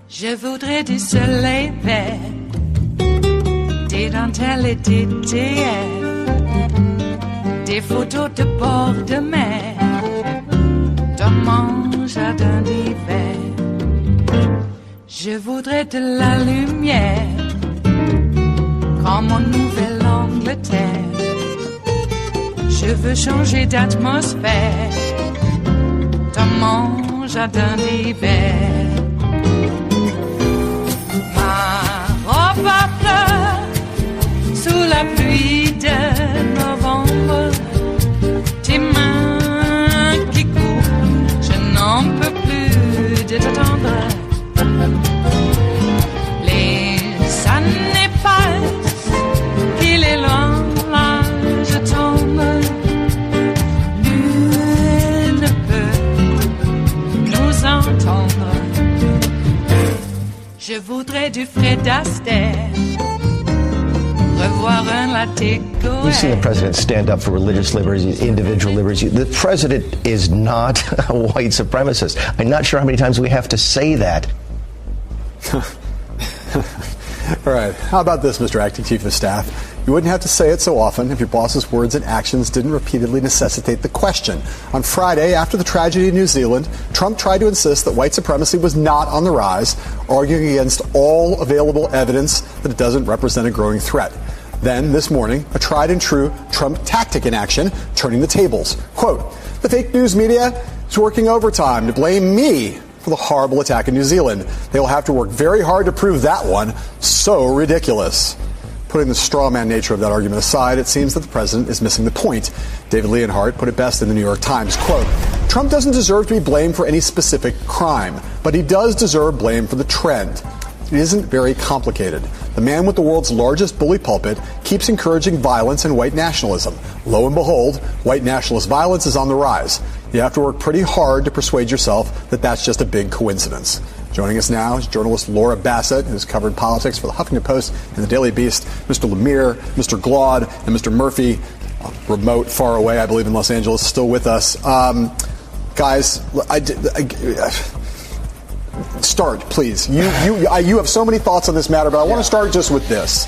Je voudrais du soleil vert, des dentelles et des théâtres, des photos de bord de mer, dans mon jardin d'hiver. Je voudrais de la lumière, comme en Nouvelle-Angleterre. Je veux changer d'atmosphère, dans mon jardin d'hiver. Ma fleur sous la pluie de novembre, tes mains qui courent, je n'en peux plus de t'attendre. Les années passent, qu'il est loin, là je tombe. Nul ne peut nous entendre. Je voudrais du Fred Astaire, revoir un latte goët. You've seen the president stand up for religious liberties, individual liberties. The president is not a white supremacist. I'm not sure how many times we have to say that. All right. How about this, Mr. Acting Chief of Staff? You wouldn't have to say it so often if your boss's words and actions didn't repeatedly necessitate the question. On Friday, after the tragedy in New Zealand, Trump tried to insist that white supremacy was not on the rise, arguing against all available evidence that it doesn't represent a growing threat. Then, this morning, a tried and true Trump tactic in action, turning the tables. Quote, the fake news media is working overtime to blame me for the horrible attack in New Zealand. They will have to work very hard to prove that one. So ridiculous. Putting the straw man nature of that argument aside, it seems that the president is missing the point. David Leonhardt put it best in the New York Times, quote, Trump doesn't deserve to be blamed for any specific crime, but he does deserve blame for the trend. It isn't very complicated. The man with the world's largest bully pulpit keeps encouraging violence and white nationalism. Lo and behold, white nationalist violence is on the rise. You have to work pretty hard to persuade yourself that that's just a big coincidence. Joining us now is journalist Laura Bassett, who's covered politics for the Huffington Post and the Daily Beast, Mr. Lemire, Mr. Glaude, and Mr. Murphy, remote, far away, I believe in Los Angeles, still with us. Guys, start, please. You have so many thoughts on this matter, but I want to start just with this.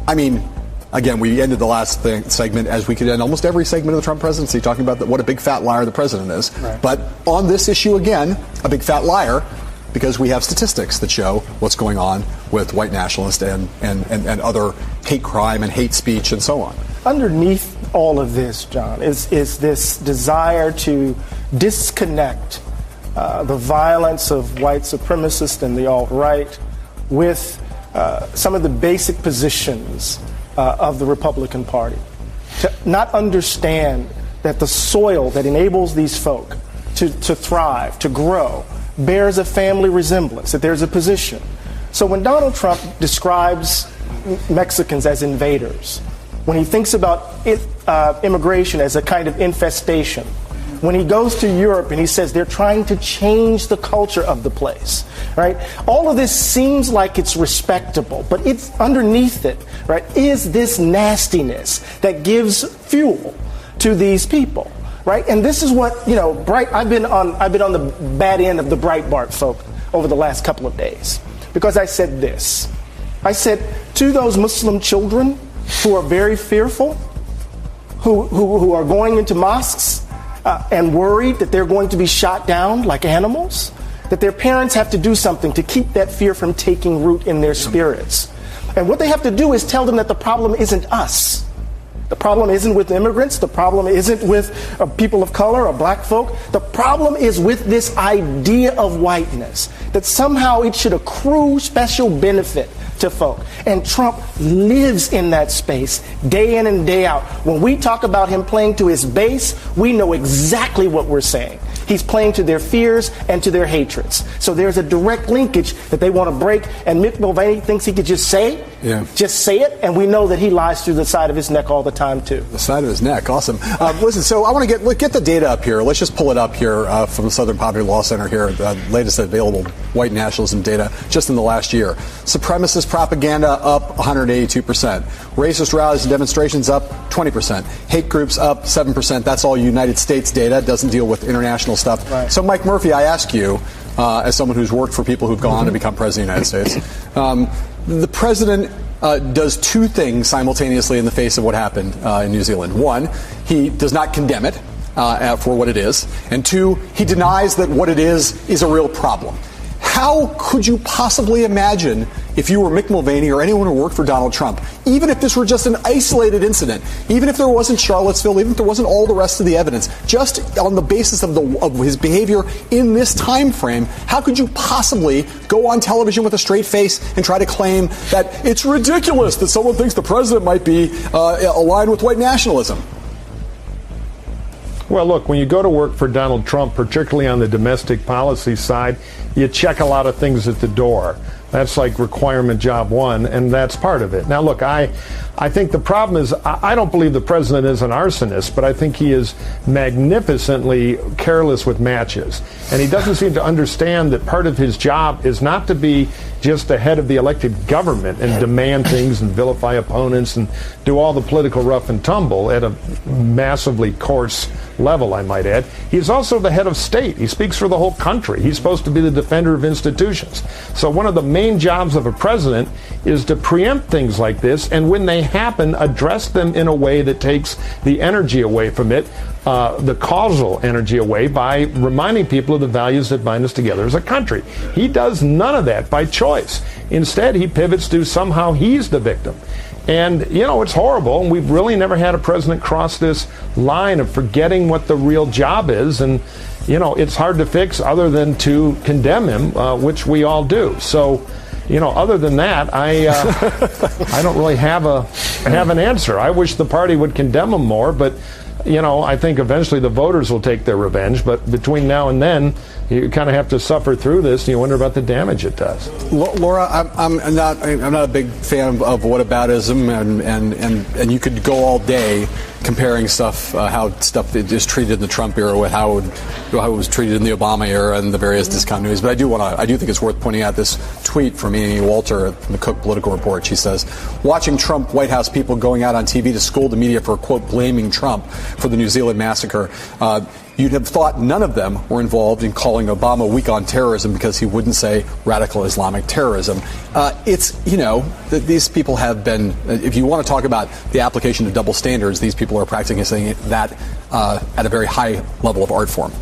I mean, again, we ended the last segment as we could end almost every segment of the Trump presidency talking about what a big fat liar the president is. Right. But on this issue, again, a big fat liar, because we have statistics that show what's going on with white nationalists and other hate crime and hate speech and so on. Underneath all of this, John, is this desire to disconnect the violence of white supremacists and the alt-right with some of the basic positions of the Republican Party. To not understand that the soil that enables these folk to thrive, to grow, bears a family resemblance, that there's a position. So when Donald Trump describes Mexicans as invaders, when he thinks about immigration as a kind of infestation, when he goes to Europe and he says they're trying to change the culture of the place, right? All of this seems like it's respectable, but it's underneath it, right, is this nastiness that gives fuel to these people. Right, and this is what I've been on the bad end of the Breitbart folk over the last couple of days, because I said this. I said to those Muslim children who are very fearful, who are going into mosques and worried that they're going to be shot down like animals, that their parents have to do something to keep that fear from taking root in their spirits. And what they have to do is tell them that the problem isn't us. The problem isn't with immigrants. The problem isn't with people of color or black folk. The problem is with this idea of whiteness, that somehow it should accrue special benefit to folk. And Trump lives in that space day in and day out. When we talk about him playing to his base, we know exactly what we're saying. He's playing to their fears and to their hatreds. So there's a direct linkage that they want to break, and Mick Mulvaney thinks he could just say it, and we know that he lies through the side of his neck all the time, too. The side of his neck, awesome. Listen, so I want to get the data up here. Let's just pull it up here from the Southern Poverty Law Center here, the latest available white nationalism data just in the last year. Supremacist propaganda up 182%. Racist rallies and demonstrations up 20%. Hate groups up 7%. That's all United States data. It doesn't deal with international stuff. Right. So, Mike Murphy, I ask you, as someone who's worked for people who've gone on to become president of the United States, the president does two things simultaneously in the face of what happened in New Zealand. One, he does not condemn it for what it is. And two, he denies that what it is a real problem. How could you possibly imagine, if you were Mick Mulvaney or anyone who worked for Donald Trump, even if this were just an isolated incident, even if there wasn't Charlottesville, even if there wasn't all the rest of the evidence, just on the basis of his behavior in this time frame, how could you possibly go on television with a straight face and try to claim that it's ridiculous that someone thinks the president might be aligned with white nationalism? Well, look, when you go to work for Donald Trump, particularly on the domestic policy side, you check a lot of things at the door. That's like requirement job one, and that's part of it. Now, look, I think the problem is I don't believe the president is an arsonist, but I think he is magnificently careless with matches. And he doesn't seem to understand that part of his job is not to be just the head of the elected government and demand things and vilify opponents and do all the political rough and tumble at a massively coarse level, I might add. He's also the head of state. He speaks for the whole country. He's supposed to be the defender of institutions. So one of the main jobs of a president is to preempt things like this, and when they happen, address them in a way that takes the energy away from it, the causal energy away, by reminding people of the values that bind us together as a country. He does none of that by choice. Instead, he pivots to somehow he's the victim. And, it's horrible, and we've really never had a president cross this line of forgetting what the real job is, and, it's hard to fix other than to condemn him, which we all do. So, other than that, I don't really have an answer. I wish the party would condemn him more, but I think eventually the voters will take their revenge. But between now and then, you kind of have to suffer through this, and you wonder about the damage it does. Laura, I'm not a big fan of whataboutism, and you could go all day comparing stuff, how stuff is treated in the Trump era with how it was treated in the Obama era and the various discontinuities. But I do think it's worth pointing out this tweet from Amy Walter from the Cook Political Report. She says, watching Trump White House people going out on TV to scold the media for, quote, blaming Trump for the New Zealand massacre, you'd have thought none of them were involved in calling Obama weak on terrorism because he wouldn't say radical Islamic terrorism. These people have been, if you want to talk about the application of double standards, these people are practicing saying that at a very high level of art form.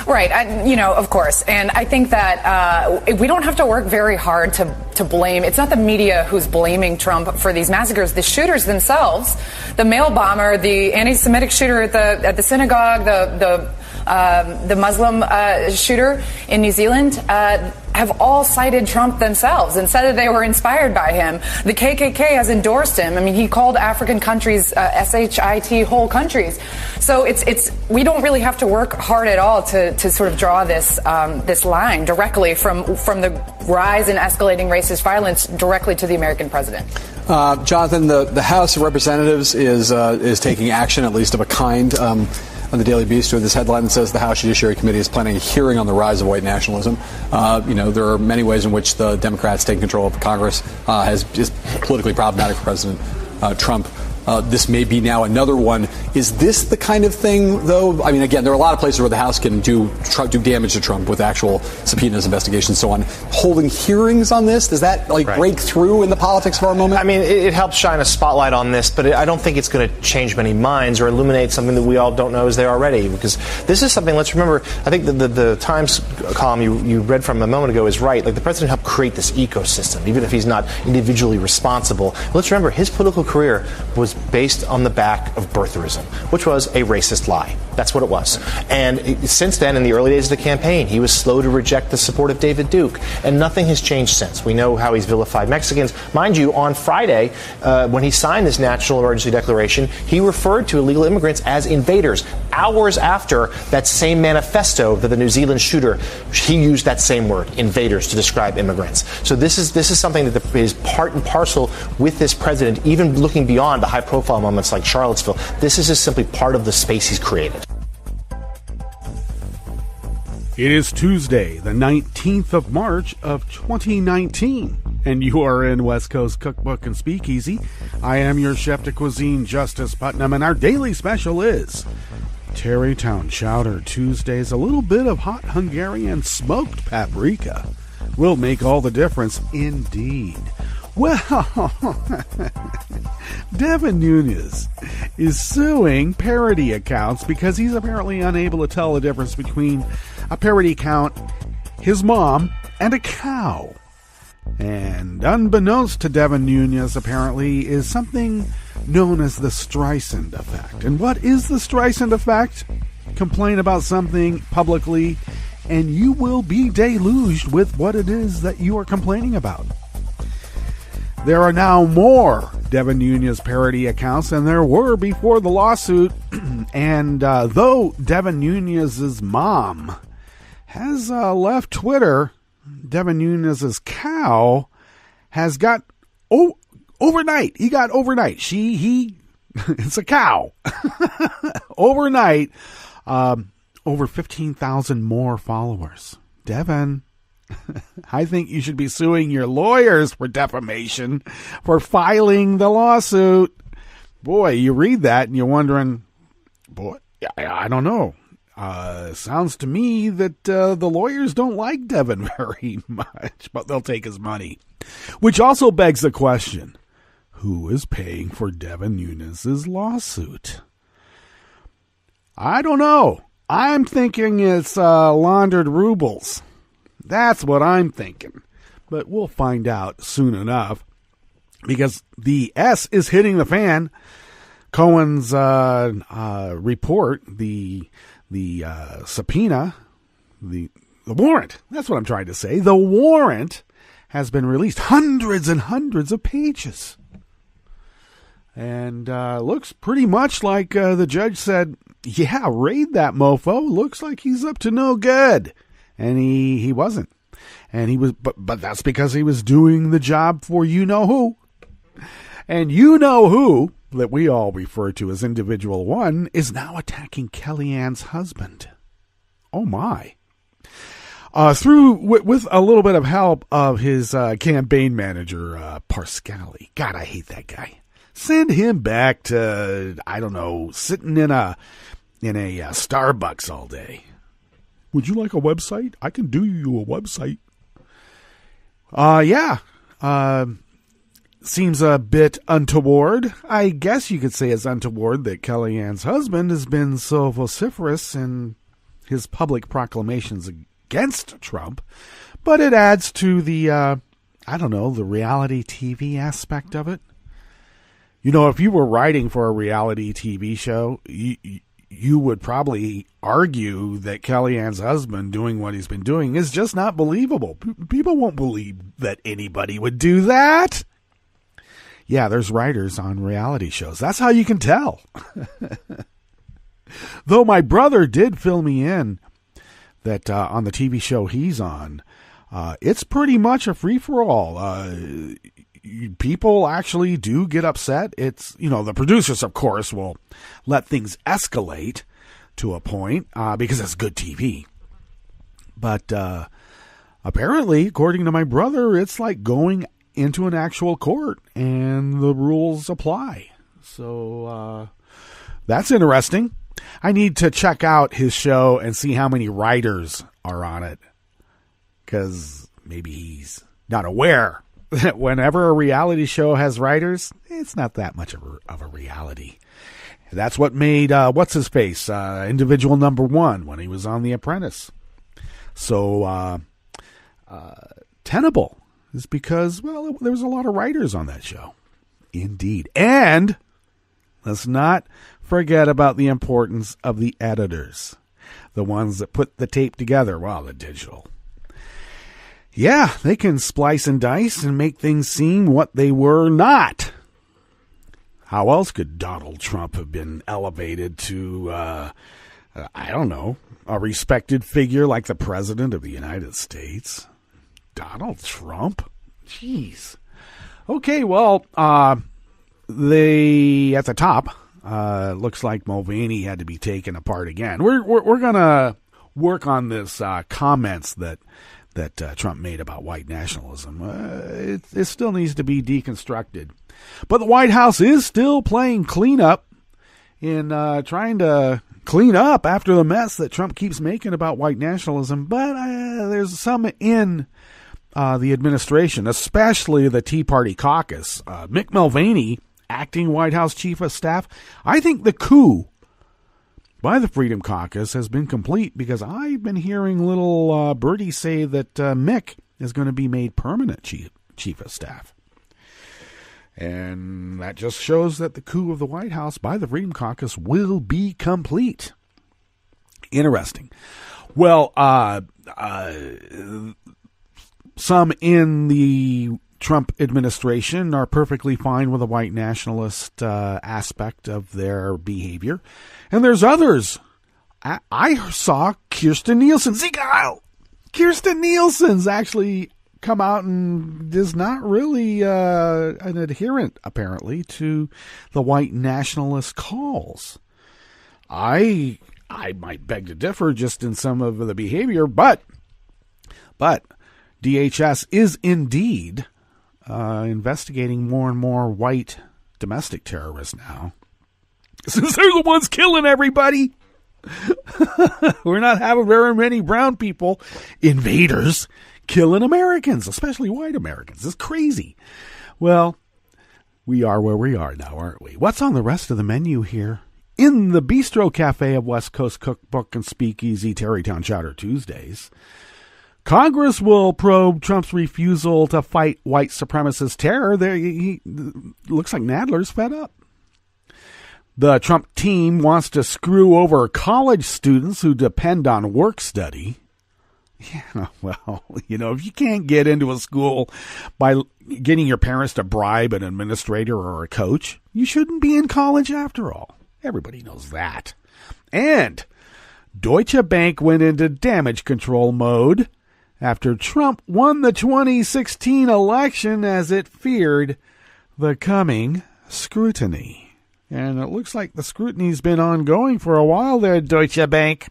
Right. Of course. And I think that we don't have to work very hard to blame. It's not the media who's blaming Trump for these massacres. The shooters themselves, the mail bomber, the anti-Semitic shooter at the synagogue, the Muslim shooter in New Zealand, have all cited Trump themselves and said that they were inspired by him. The KKK has endorsed him. I mean, he called African countries shit whole countries. So we don't really have to work hard at all to sort of draw this line directly from the rise in escalating racist violence directly to the American president. Jonathan, the House of Representatives is taking action, at least of a kind. On the Daily Bistro, this headline that says the House Judiciary Committee is planning a hearing on the rise of white nationalism. There are many ways in which the Democrats taking control of Congress is politically problematic for President Trump. This may be now another one. Is this the kind of thing, though? I mean, again, there are a lot of places where the House can do damage to Trump with actual subpoenas, investigations, so on. Holding hearings on this, does that break through in the politics of our moment? I mean, it helps shine a spotlight on this, but I don't think it's going to change many minds or illuminate something that we all don't know is there already. Because this is something, let's remember, I think the Times column you read from a moment ago is right. Like, the president helped create this ecosystem, even if he's not individually responsible. Let's remember, his political career was was based on the back of birtherism, which was a racist lie. That's what it was. And since then, in the early days of the campaign, he was slow to reject the support of David Duke, and nothing has changed since. We know how he's vilified Mexicans. Mind you, on Friday, when he signed this national emergency declaration, he referred to illegal immigrants as invaders. Hours after that same manifesto that the New Zealand shooter, he used that same word, invaders, to describe immigrants. So this is something that is part and parcel with this president, even looking beyond the high-profile moments like Charlottesville. This is just simply part of the space he's created. It is Tuesday, the 19th of March of 2019, and you are in West Coast Cookbook and Speakeasy. I am your chef de cuisine, Justice Putnam, and our daily special is Tarrytown Chowder Tuesdays. A little bit of hot Hungarian smoked paprika will make all the difference indeed. Well, Devin Nunes is suing parody accounts because he's apparently unable to tell the difference between a parody account, his mom, and a cow. And unbeknownst to Devin Nunes, apparently, is something known as the Streisand effect. And what is the Streisand effect? Complain about something publicly, and you will be deluged with what it is that you are complaining about. There are now more Devin Nunes parody accounts than there were before the lawsuit. And though Devin Nunes' mom has left Twitter, Devin Nunes' cow has got overnight. He got overnight. It's a cow. Overnight, over 15,000 more followers. Devin, I think you should be suing your lawyers for defamation for filing the lawsuit. Boy, you read that and you're wondering, boy, I don't know. Sounds to me that the lawyers don't like Devin very much, but they'll take his money. Which also begs the question, who is paying for Devin Nunes' lawsuit? I don't know. I'm thinking it's laundered rubles. That's what I'm thinking. But we'll find out soon enough, because the S is hitting the fan. Cohen's report, the subpoena, the warrant, that's what I'm trying to say. The warrant has been released, hundreds and hundreds of pages. And looks pretty much like the judge said, yeah, raid that mofo. Looks like he's up to no good. And he wasn't. And he was, but that's because he was doing the job for you-know-who. And you-know-who, that we all refer to as Individual One, is now attacking Kellyanne's husband. Oh, my. With a little bit of help of his campaign manager, Parscale. God, I hate that guy. Send him back to, I don't know, sitting in a Starbucks all day. Would you like a website? I can do you a website. Yeah. Seems a bit untoward. I guess you could say it's untoward that Kellyanne's husband has been so vociferous in his public proclamations against Trump. But it adds to the, the reality TV aspect of it. You know, if you were writing for a reality TV show, you would probably argue that Kellyanne's husband doing what he's been doing is just not believable. People won't believe that anybody would do that. Yeah, there's writers on reality shows. That's how you can tell. Though my brother did fill me in that on the TV show he's on, it's pretty much a free-for-all. People actually do get upset. It's, the producers, of course, will let things escalate to a point because it's good TV. But apparently, according to my brother, it's like going into an actual court and the rules apply. So that's interesting. I need to check out his show and see how many writers are on it, because maybe he's not aware that whenever a reality show has writers, it's not that much of a reality. That's what made what's-his-face individual number one when he was on The Apprentice so tenable, is because, well, there was a lot of writers on that show. Indeed. And Let's not forget about the importance of the editors, the ones that put the tape together, the digital. Yeah, they can splice and dice and make things seem what they were not. How else could Donald Trump have been elevated to, I don't know, a respected figure like the President of the United States? Donald Trump? Jeez. Okay, well, they at the top, looks like Mulvaney had to be taken apart again. We're gonna work on this comments that Trump made about white nationalism. It still needs to be deconstructed, but the White House is still playing cleanup in trying to clean up after the mess that Trump keeps making about white nationalism. But there's some in the administration, especially the Tea Party caucus. Mick Mulvaney, acting White House Chief of Staff. I think the coup by the Freedom Caucus has been complete, because I've been hearing little birdies say that Mick is going to be made permanent Chief of Staff. And that just shows that the coup of the White House by the Freedom Caucus will be complete. Interesting. Well, some in the Trump administration are perfectly fine with the white nationalist aspect of their behavior. And there's others. I saw Kirstjen Nielsen. Kirstjen Nielsen's actually come out and is not really an adherent, apparently, to the white nationalist calls. I might beg to differ just in some of the behavior, but DHS is indeed investigating more and more white domestic terrorists now, since they're the ones killing everybody. We're not having very many brown people, invaders, killing Americans, especially white Americans. It's crazy. Well, we are where we are now, aren't we? What's on the rest of the menu here? In the Bistro Cafe of West Coast Cookbook and Speakeasy, Tarrytown, Chowder Tuesdays, Congress will probe Trump's refusal to fight white supremacist terror. He looks like Nadler's fed up. The Trump team wants to screw over college students who depend on work study. Yeah, well, if you can't get into a school by getting your parents to bribe an administrator or a coach, you shouldn't be in college after all. Everybody knows that. And Deutsche Bank went into damage control mode after Trump won the 2016 election, as it feared the coming scrutiny. And it looks like the scrutiny's been ongoing for a while there, Deutsche Bank.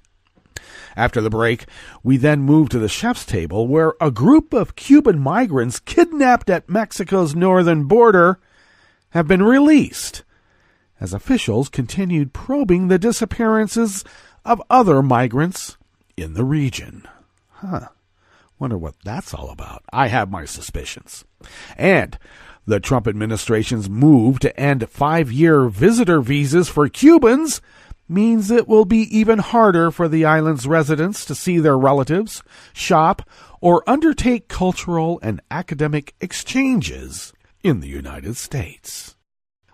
After the break, we then move to the chef's table, where a group of Cuban migrants kidnapped at Mexico's northern border have been released, as officials continued probing the disappearances of other migrants in the region. Wonder what that's all about. I have my suspicions. And the Trump administration's move to end 5-year visitor visas for Cubans means it will be even harder for the island's residents to see their relatives, shop, or undertake cultural and academic exchanges in the United States.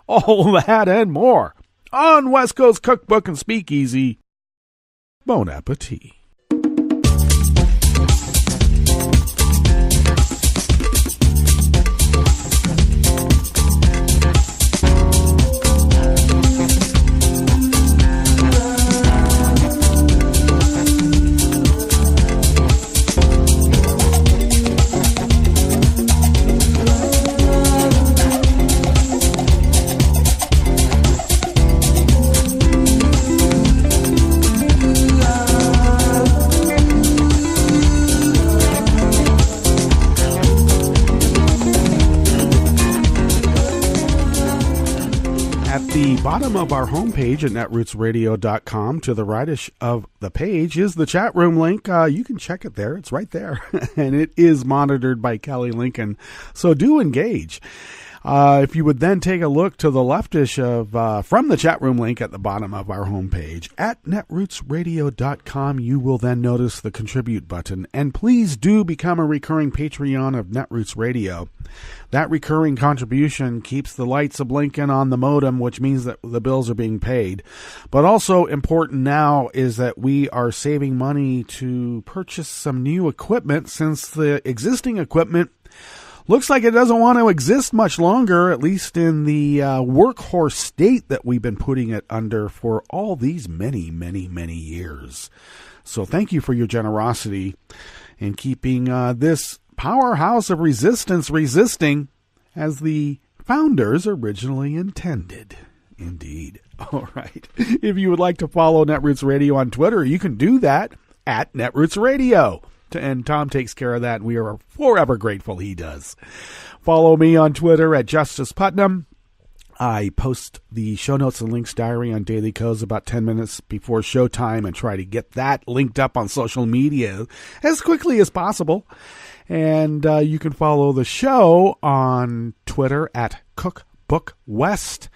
All that and more on West Coast Cookbook and Speakeasy. Bon appetit. Bottom of our homepage at netrootsradio.com, to the rightish of the page, is the chat room link. You can check it there. It's right there. And it is monitored by Kelly Lincoln. So do engage. If you would then take a look to the leftish of from the chat room link at the bottom of our homepage at netrootsradio.com, you will then notice the contribute button. And please do become a recurring Patreon of Netroots Radio. That recurring contribution keeps the lights a-blinking on the modem, which means that the bills are being paid. But also important now is that we are saving money to purchase some new equipment, since the existing equipment looks like it doesn't want to exist much longer, at least in the workhorse state that we've been putting it under for all these many, many, many years. So thank you for your generosity in keeping this powerhouse of resistance resisting as the founders originally intended. Indeed. All right. If you would like to follow Netroots Radio on Twitter, you can do that at Netroots Radio. And Tom takes care of that, and we are forever grateful he does. Follow me on Twitter at Justice Putnam. I post the show notes and links diary on Daily Codes about 10 minutes before showtime and try to get that linked up on social media as quickly as possible. And you can follow the show on Twitter at Cookbook West.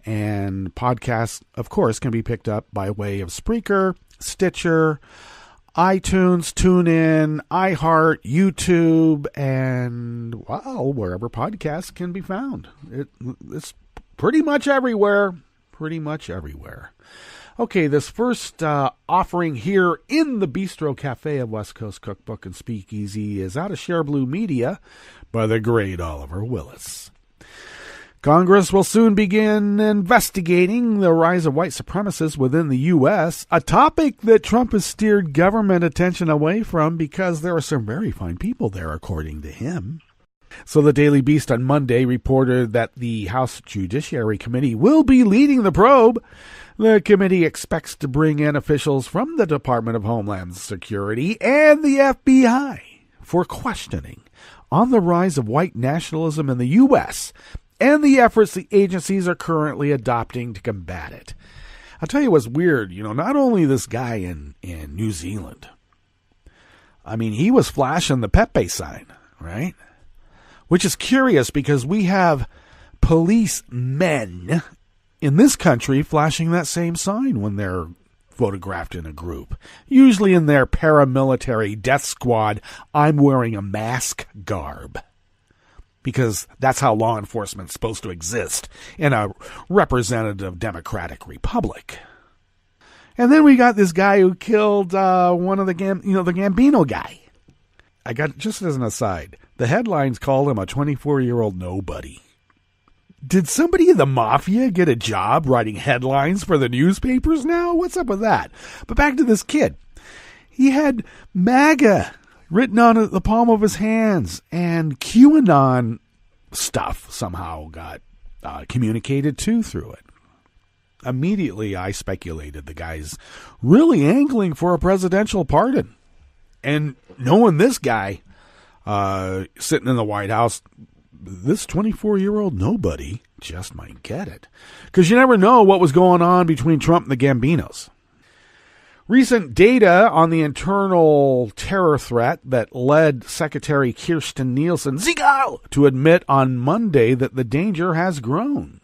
And podcasts, of course, can be picked up by way of Spreaker, Stitcher, iTunes, TuneIn, iHeart, YouTube, and, well, wherever podcasts can be found. It's pretty much everywhere. Pretty much everywhere. Okay, this first offering here in the Bistro Cafe of West Coast Cookbook and Speakeasy is out of Share Blue Media by the great Oliver Willis. Congress will soon begin investigating the rise of white supremacists within the U.S., a topic that Trump has steered government attention away from because there are some very fine people there, according to him. So the Daily Beast on Monday reported that the House Judiciary Committee will be leading the probe. The committee expects to bring in officials from the Department of Homeland Security and the FBI for questioning on the rise of white nationalism in the U.S., and the efforts the agencies are currently adopting to combat it. I'll tell you what's weird, not only this guy in New Zealand, I mean, he was flashing the Pepe sign, right? Which is curious because we have policemen in this country flashing that same sign when they're photographed in a group, usually in their paramilitary death squad, I'm wearing a mask garb. Because that's how law enforcement's supposed to exist in a representative democratic republic. And then we got this guy who killed one of the Gambino guy. I got, just as an aside, the headlines called him a 24-year-old nobody. Did somebody in the mafia get a job writing headlines for the newspapers now? What's up with that? But back to this kid. He had MAGA written on the palm of his hands, and QAnon stuff somehow got communicated to through it. Immediately, I speculated the guy's really angling for a presidential pardon. And knowing this guy sitting in the White House, this 24-year-old nobody just might get it. Because you never know what was going on between Trump and the Gambinos. Recent data on the internal terror threat that led Secretary Kirstjen Nielsen to admit on Monday that the danger has grown.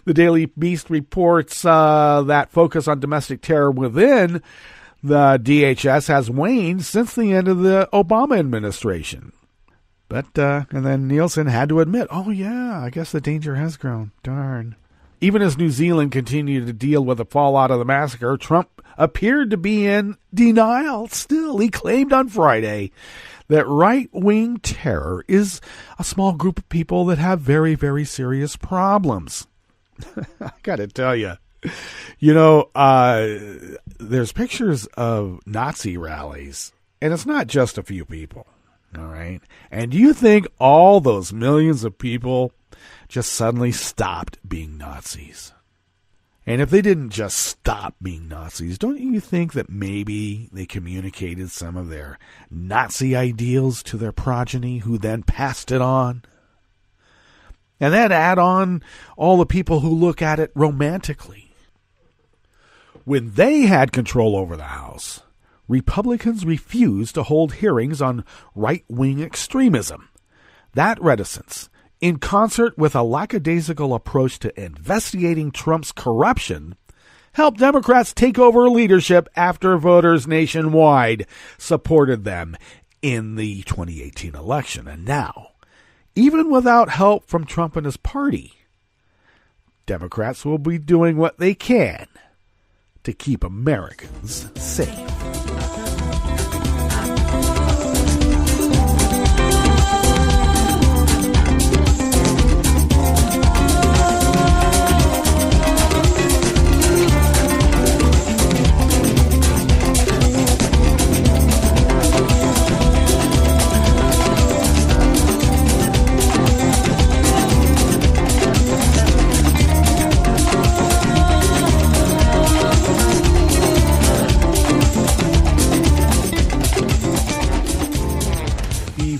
The Daily Beast reports that focus on domestic terror within the DHS has waned since the end of the Obama administration. But, and then Nielsen had to admit, oh yeah, I guess the danger has grown. Darn. Even as New Zealand continued to deal with the fallout of the massacre, Trump appeared to be in denial still. He claimed on Friday that right-wing terror is a small group of people that have very, very serious problems. I got to tell you, there's pictures of Nazi rallies, and it's not just a few people, all right? And do you think all those millions of people just suddenly stopped being Nazis? And if they didn't just stop being Nazis, don't you think that maybe they communicated some of their Nazi ideals to their progeny, who then passed it on? And then add on all the people who look at it romantically. When they had control over the House, Republicans refused to hold hearings on right-wing extremism. That reticence in concert with a lackadaisical approach to investigating Trump's corruption, helped Democrats take over leadership after voters nationwide supported them in the 2018 election. And now, even without help from Trump and his party, Democrats will be doing what they can to keep Americans safe.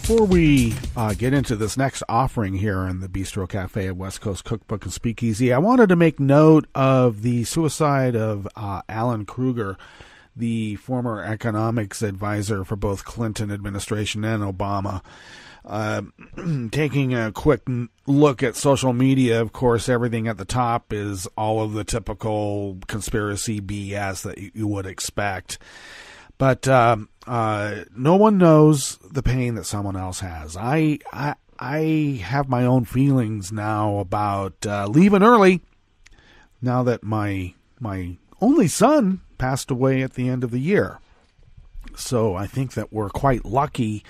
Before we get into this next offering here in the Bistro Cafe at West Coast Cookbook and Speakeasy, I wanted to make note of the suicide of Alan Kruger, the former economics advisor for both Clinton administration and Obama. Taking a quick look at social media, of course, everything at the top is all of the typical conspiracy BS that you would expect. But no one knows the pain that someone else has. I have my own feelings now about leaving early, now that my only son passed away at the end of the year. So I think that we're quite lucky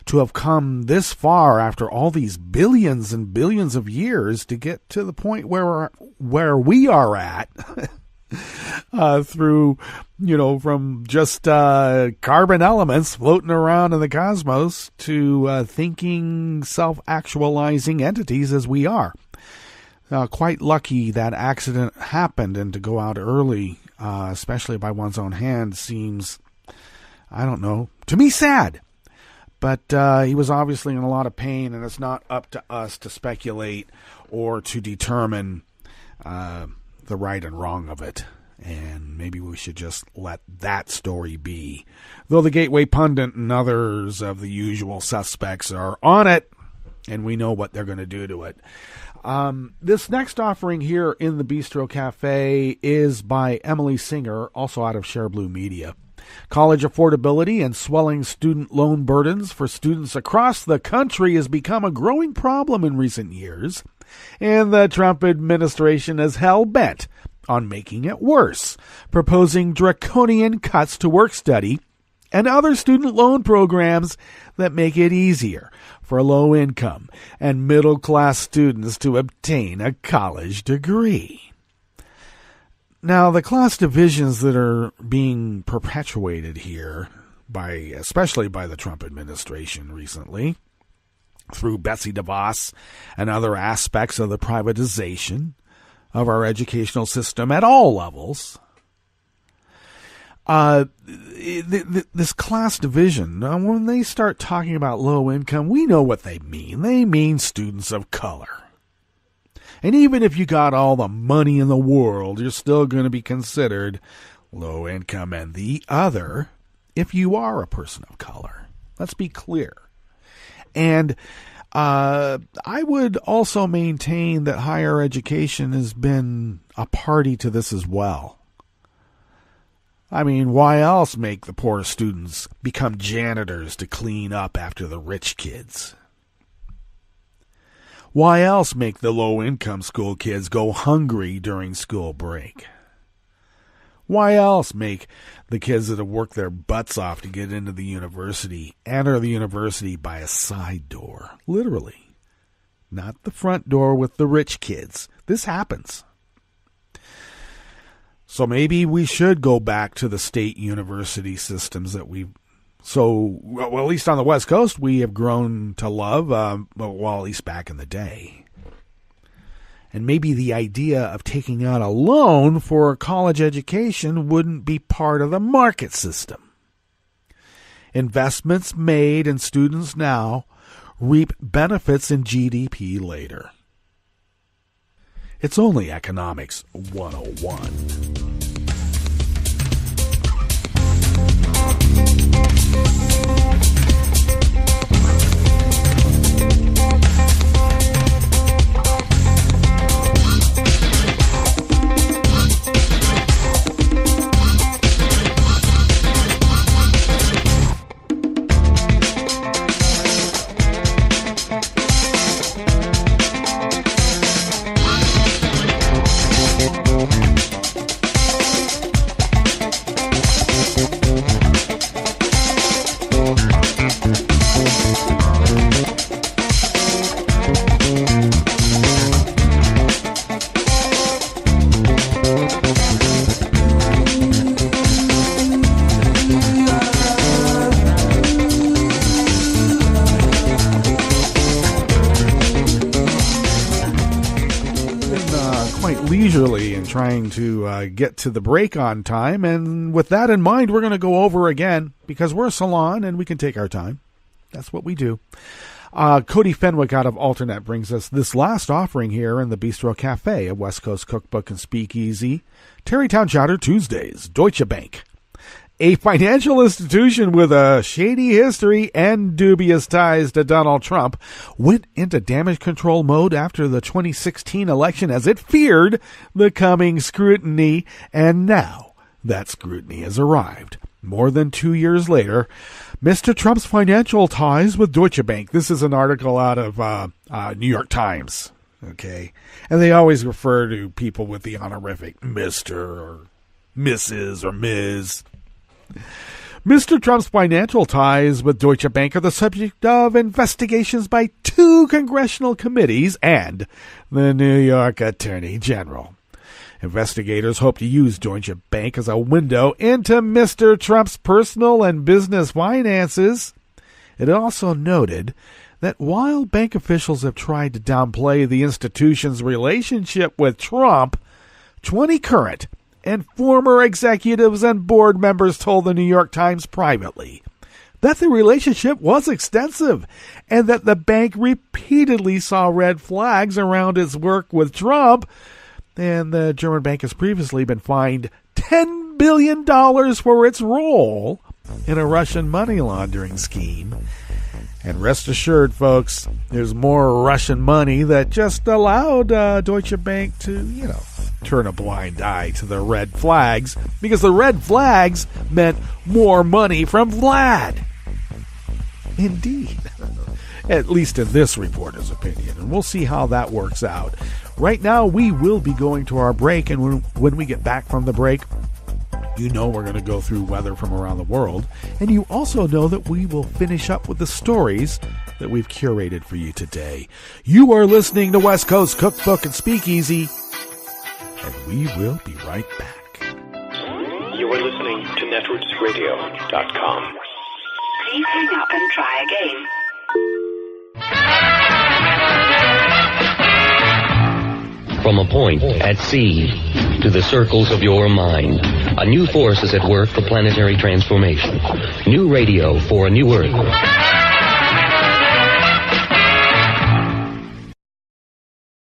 to have come this far after all these billions and billions of years to get to the point where we are at. Through, from just carbon elements floating around in the cosmos to thinking self-actualizing entities as we are. Quite lucky that accident happened, and to go out early, especially by one's own hand, seems, I don't know, to me sad. But he was obviously in a lot of pain, and it's not up to us to speculate or to determine the right and wrong of it, and maybe we should just let that story be. Though the Gateway Pundit and others of the usual suspects are on it, and we know what they're going to do to it. This next offering here in the Bistro Cafe is by Emily Singer, also out of Share Blue Media. College affordability and swelling student loan burdens for students across the country has become a growing problem in recent years, and the Trump administration is hell-bent on making it worse, proposing draconian cuts to work-study and other student loan programs that make it easier for low-income and middle-class students to obtain a college degree. Now, the class divisions that are being perpetuated here, especially by the Trump administration recently, through Betsy DeVos and other aspects of the privatization of our educational system at all levels. This class division, when they start talking about low income, we know what they mean. They mean students of color. And even if you got all the money in the world, you're still going to be considered low income and the other if you are a person of color. Let's be clear. And I would also maintain that higher education has been a party to this as well. I mean, why else make the poor students become janitors to clean up after the rich kids? Why else make the low-income school kids go hungry during school break? Why else make the kids that have worked their butts off to get into the university enter the university by a side door? Literally. Not the front door with the rich kids. This happens. So maybe we should go back to the state university systems that at least on the West Coast, we have grown to love, well, at least back in the day. And maybe the idea of taking out a loan for a college education wouldn't be part of the market system. Investments made in students now reap benefits in GDP later. It's only Economics 101. leisurely in trying to get to the break on time. And with that in mind, we're going to go over again because we're a salon and we can take our time. That's what we do. Cody Fenwick out of Alternet brings us this last offering here in the Bistro Cafe, a West Coast cookbook and speakeasy. Tarrytown Chowder Tuesdays, Deutsche Bank. A financial institution with a shady history and dubious ties to Donald Trump went into damage control mode after the 2016 election as it feared the coming scrutiny, and now that scrutiny has arrived. More than 2 years later, Mr. Trump's financial ties with Deutsche Bank. This is an article out of New York Times, okay? And they always refer to people with the honorific Mr. or Mrs. or Ms. Mr. Trump's financial ties with Deutsche Bank are the subject of investigations by 2 congressional committees and the New York Attorney General. Investigators hope to use Deutsche Bank as a window into Mr. Trump's personal and business finances. It also noted that while bank officials have tried to downplay the institution's relationship with Trump, 20 current and former executives and board members told the New York Times privately that the relationship was extensive and that the bank repeatedly saw red flags around its work with Trump. And the German bank has previously been fined $10 billion for its role in a Russian money laundering scheme. And rest assured, folks, there's more Russian money that just allowed Deutsche Bank to, turn a blind eye to the red flags, because the red flags meant more money from Vlad. Indeed. At least in this reporter's opinion. And we'll see how that works out. Right now, we will be going to our break, and when we get back from the break, we're going to go through weather from around the world. And you also know that we will finish up with the stories that we've curated for you today. You are listening to West Coast Cookbook and Speakeasy, and we will be right back. You are listening to netrootsradio.com. Please hang up and try again. From a point at sea to the circles of your mind, a new force is at work for planetary transformation. New radio for a new Earth.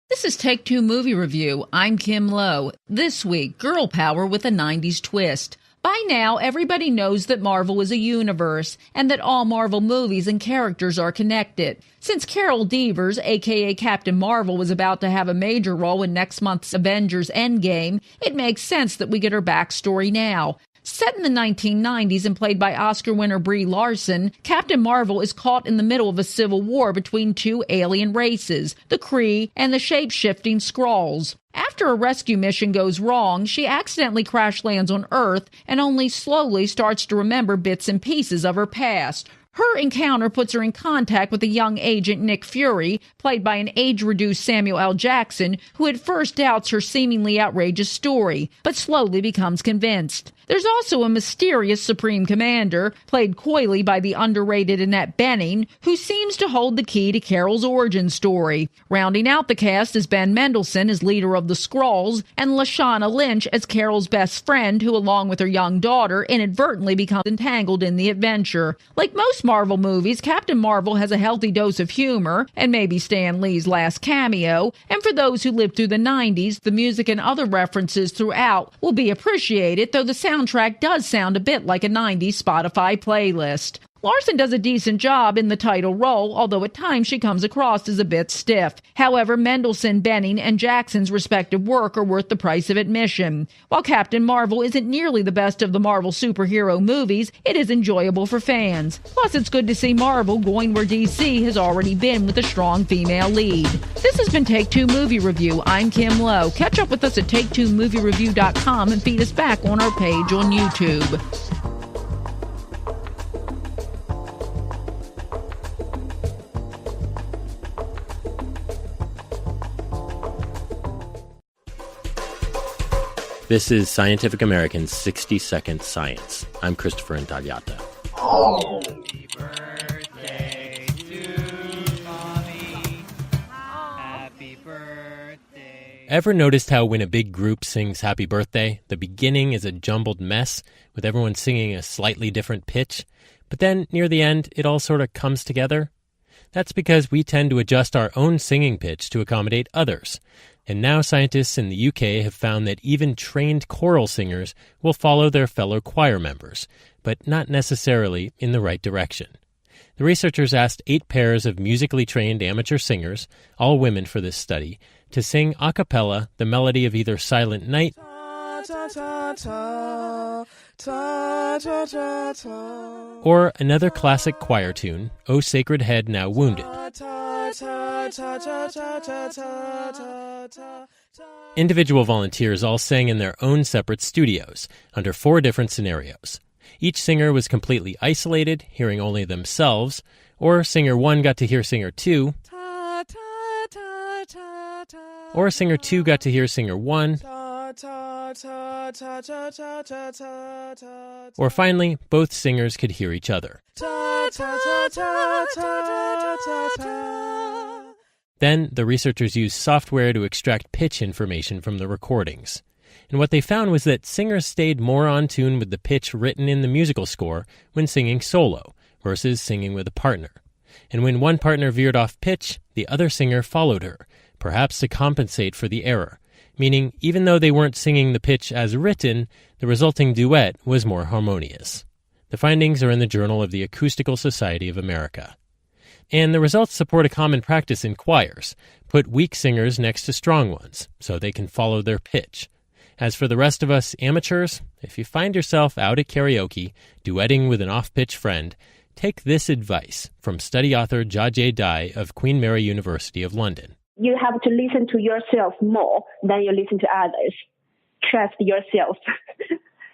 This is Take Two Movie Review. I'm Kim Lowe. This week, girl power with a 90s twist. By now, everybody knows that Marvel is a universe, and that all Marvel movies and characters are connected. Since Carol Danvers, aka Captain Marvel, was about to have a major role in next month's Avengers Endgame, it makes sense that we get her backstory now. Set in the 1990s and played by Oscar winner Brie Larson, Captain Marvel is caught in the middle of a civil war between 2 alien races, the Kree and the shape-shifting Skrulls. After a rescue mission goes wrong, she accidentally crash lands on Earth and only slowly starts to remember bits and pieces of her past. Her encounter puts her in contact with a young agent, Nick Fury, played by an age-reduced Samuel L. Jackson, who at first doubts her seemingly outrageous story, but slowly becomes convinced. There's also a mysterious Supreme Commander, played coyly by the underrated Annette Bening, who seems to hold the key to Carol's origin story. Rounding out the cast is Ben Mendelsohn as leader of the Skrulls, and Lashana Lynch as Carol's best friend, who along with her young daughter inadvertently becomes entangled in the adventure. Like most Marvel movies, Captain Marvel has a healthy dose of humor, and maybe Stan Lee's last cameo, and for those who lived through the 90s, the music and other references throughout will be appreciated, though the soundtrack does sound a bit like a 90s Spotify playlist. Larson does a decent job in the title role, although at times she comes across as a bit stiff. However, Mendelsohn, Bening, and Jackson's respective work are worth the price of admission. While Captain Marvel isn't nearly the best of the Marvel superhero movies, it is enjoyable for fans. Plus, it's good to see Marvel going where DC has already been with a strong female lead. This has been Take Two Movie Review. I'm Kim Lowe. Catch up with us at TakeTwoMovieReview.com and feed us back on our page on YouTube. This is Scientific American's 60-Second Science. I'm Christopher Intagliata. Happy birthday to Mommy. Happy birthday Ever noticed how when a big group sings Happy Birthday, the beginning is a jumbled mess with everyone singing a slightly different pitch, but then near the end it all sort of comes together? That's because we tend to adjust our own singing pitch to accommodate others. And now scientists in the UK have found that even trained choral singers will follow their fellow choir members, but not necessarily in the right direction. The researchers asked 8 pairs of musically trained amateur singers, all women for this study, to sing a cappella the melody of either Silent Night or another classic choir tune, O Sacred Head Now Wounded. Individual volunteers all sang in their own separate studios, under 4 different scenarios. Each singer was completely isolated, hearing only themselves, or singer 1 got to hear singer 2, or singer 2 got to hear singer 1, or finally, both singers could hear each other. Then, the researchers used software to extract pitch information from the recordings. And what they found was that singers stayed more on tune with the pitch written in the musical score when singing solo versus singing with a partner. And when one partner veered off pitch, the other singer followed her, perhaps to compensate for the error, meaning even though they weren't singing the pitch as written, the resulting duet was more harmonious. The findings are in the Journal of the Acoustical Society of America. And the results support a common practice in choirs: put weak singers next to strong ones so they can follow their pitch. As for the rest of us amateurs, if you find yourself out at karaoke, duetting with an off-pitch friend, take this advice from study author Jia Dai of Queen Mary University of London. You have to listen to yourself more than you listen to others. Trust yourself.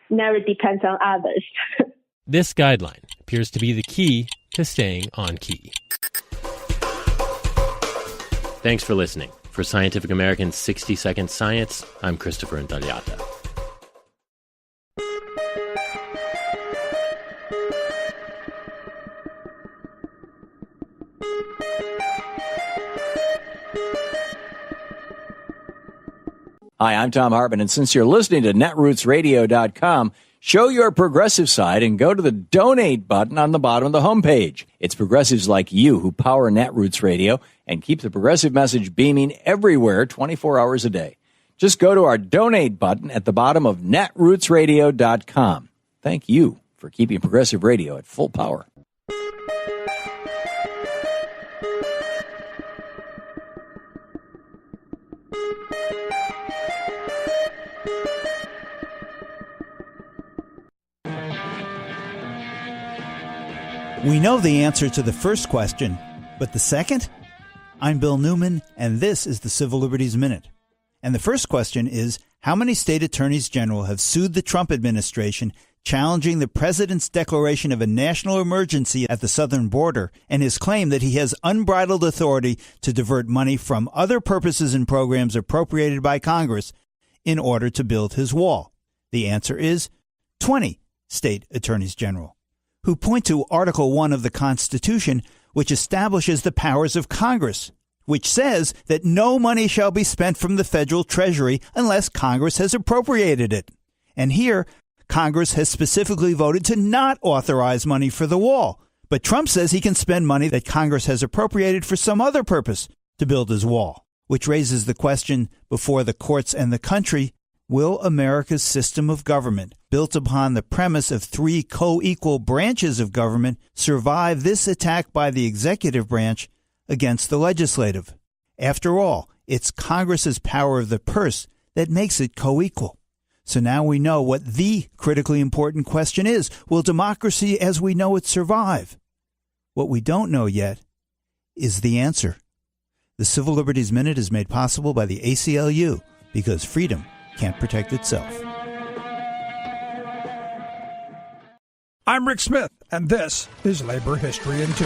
Never depends on others. This guideline appears to be the key to staying on key. Thanks for listening. For Scientific American's 60-Second Science, I'm Christopher Intagliata. Hi, I'm Tom Hartman, and since you're listening to netrootsradio.com, show your progressive side and go to the donate button on the bottom of the homepage. It's progressives like you who power Netroots Radio and keep the progressive message beaming everywhere 24 hours a day. Just go to our donate button at the bottom of netrootsradio.com. Thank you for keeping progressive radio at full power. We know the answer to the first question, but the second? I'm Bill Newman, and this is the Civil Liberties Minute. And the first question is, how many state attorneys general have sued the Trump administration challenging the president's declaration of a national emergency at the southern border and his claim that he has unbridled authority to divert money from other purposes and programs appropriated by Congress in order to build his wall? The answer is 20 state attorneys general, who point to Article 1 of the Constitution, which establishes the powers of Congress, which says that no money shall be spent from the federal treasury unless Congress has appropriated it. And here, Congress has specifically voted to not authorize money for the wall. But Trump says he can spend money that Congress has appropriated for some other purpose to build his wall, which raises the question before the courts and the country: will America's system of government, built upon the premise of 3 co-equal branches of government, survive this attack by the executive branch against the legislative? After all, it's Congress's power of the purse that makes it co-equal. So now we know what the critically important question is: will democracy as we know it survive? What we don't know yet is the answer. The Civil Liberties Minute is made possible by the ACLU, because freedom can't protect itself. I'm Rick Smith, and this is Labor History in 2.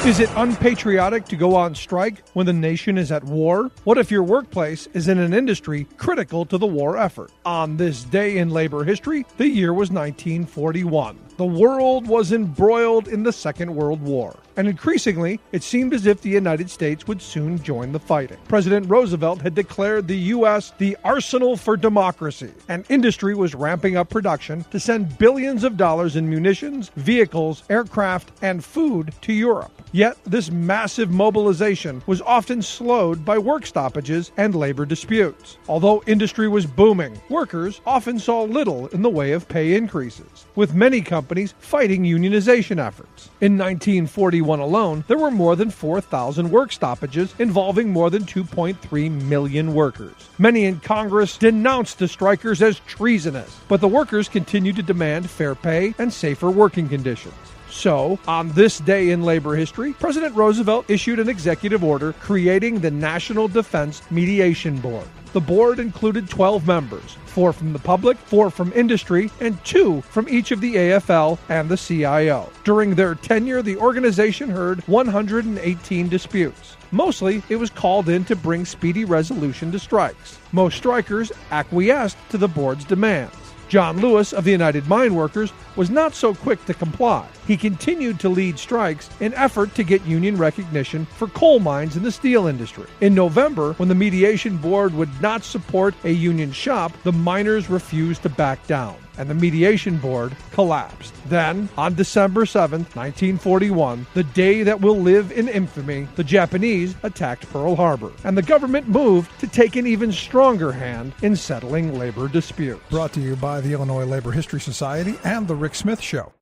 Is it unpatriotic to go on strike when the nation is at war? What if your workplace is in an industry critical to the war effort? On this day in labor history, the year was 1941. The world was embroiled in the Second World War, and increasingly, it seemed as if the United States would soon join the fighting. President Roosevelt had declared the U.S. the arsenal for democracy, and industry was ramping up production to send billions of dollars in munitions, vehicles, aircraft, and food to Europe. Yet, this massive mobilization was often slowed by work stoppages and labor disputes. Although industry was booming, workers often saw little in the way of pay increases, with many companies fighting unionization efforts. In 1941 alone, there were more than 4,000 work stoppages involving more than 2.3 million workers. Many in Congress denounced the strikers as treasonous, but the workers continued to demand fair pay and safer working conditions. So, on this day in labor history, President Roosevelt issued an executive order creating the National Defense Mediation Board. The board included 12 members, 4 from the public, 4 from industry, and 2 from each of the AFL and the CIO. During their tenure, the organization heard 118 disputes. Mostly, it was called in to bring speedy resolution to strikes. Most strikers acquiesced to the board's demands. John Lewis of the United Mine Workers was not so quick to comply. He continued to lead strikes in effort to get union recognition for coal mines in the steel industry. In November, when the mediation board would not support a union shop, the miners refused to back down, and the mediation board collapsed. Then, on December 7, 1941, the day that will live in infamy, the Japanese attacked Pearl Harbor, and the government moved to take an even stronger hand in settling labor disputes. Brought to you by the Illinois Labor History Society and The Rick Smith Show.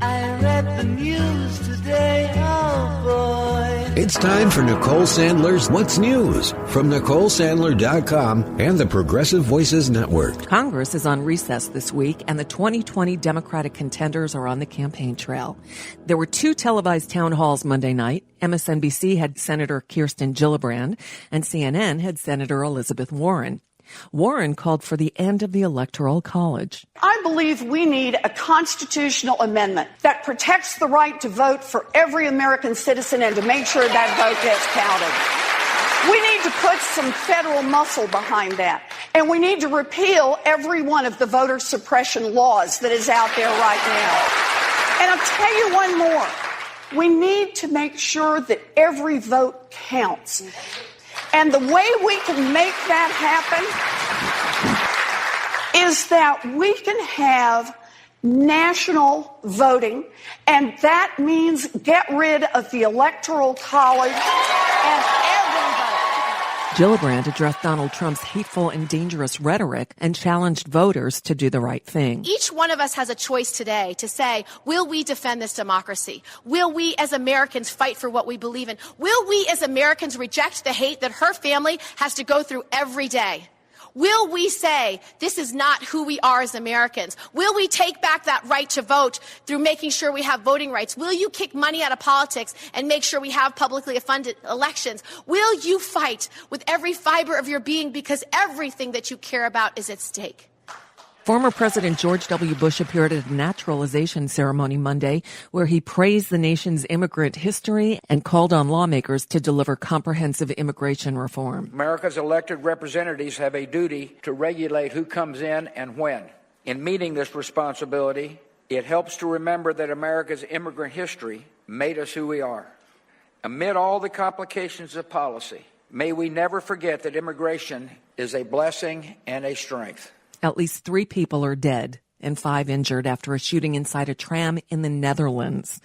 I read the news today, oh boy. It's time for Nicole Sandler's What's News from NicoleSandler.com and the Progressive Voices Network. Congress is on recess this week, and the 2020 Democratic contenders are on the campaign trail. There were 2 televised town halls Monday night. MSNBC had Senator Kirsten Gillibrand, and CNN had Senator Elizabeth Warren. Warren called for the end of the Electoral College. I believe we need a constitutional amendment that protects the right to vote for every American citizen and to make sure that vote gets counted. We need to put some federal muscle behind that. And we need to repeal every one of the voter suppression laws that is out there right now. And I'll tell you one more. We need to make sure that every vote counts. And the way we can make that happen is that we can have national voting, and that means get rid of the Electoral College and every vote. Gillibrand addressed Donald Trump's hateful and dangerous rhetoric and challenged voters to do the right thing. Each one of us has a choice today to say, will we defend this democracy? Will we as Americans fight for what we believe in? Will we as Americans reject the hate that her family has to go through every day? Will we say this is not who we are as Americans? Will we take back that right to vote through making sure we have voting rights? Will you kick money out of politics and make sure we have publicly funded elections? Will you fight with every fiber of your being because everything that you care about is at stake? Former President George W. Bush appeared at a naturalization ceremony Monday where he praised the nation's immigrant history and called on lawmakers to deliver comprehensive immigration reform. America's elected representatives have a duty to regulate who comes in and when. In meeting this responsibility, it helps to remember that America's immigrant history made us who we are. Amid all the complications of policy, may we never forget that immigration is a blessing and a strength. At least 3 people are dead and 5 injured after a shooting inside a tram in the Netherlands.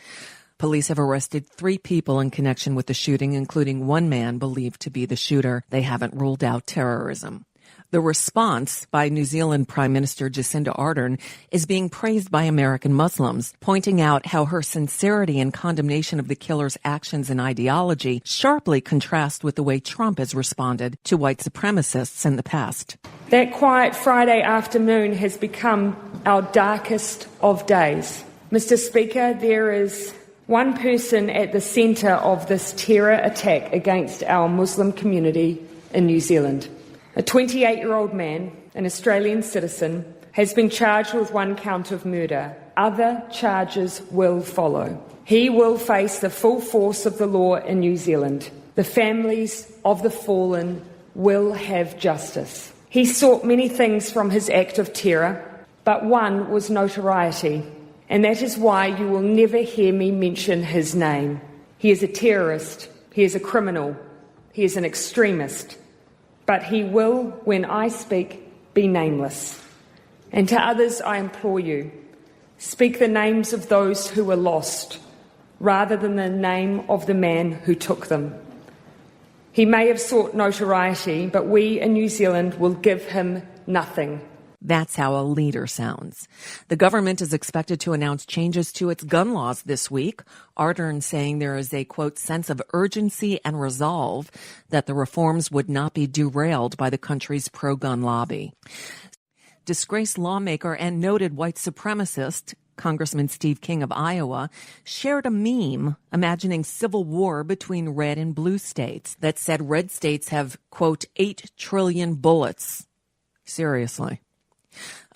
Police have arrested 3 people in connection with the shooting, including 1 man believed to be the shooter. They haven't ruled out terrorism. The response by New Zealand Prime Minister Jacinda Ardern is being praised by American Muslims, pointing out how her sincerity and condemnation of the killer's actions and ideology sharply contrast with the way Trump has responded to white supremacists in the past. That quiet Friday afternoon has become our darkest of days. Mr. Speaker, there is one person at the centre of this terror attack against our Muslim community in New Zealand. A 28-year-old man, an Australian citizen, has been charged with 1 count of murder. Other charges will follow. He will face the full force of the law in New Zealand. The families of the fallen will have justice. He sought many things from his act of terror, but one was notoriety. And that is why you will never hear me mention his name. He is a terrorist. He is a criminal. He is an extremist. But he will, when I speak, be nameless. And to others, I implore you, speak the names of those who were lost, rather than the name of the man who took them. He may have sought notoriety, but we in New Zealand will give him nothing. That's how a leader sounds. The government is expected to announce changes to its gun laws this week. Ardern saying there is a, quote, sense of urgency and resolve that the reforms would not be derailed by the country's pro-gun lobby. Disgraced lawmaker and noted white supremacist Congressman Steve King of Iowa shared a meme imagining civil war between red and blue states that said red states have, quote, 8 trillion bullets. Seriously.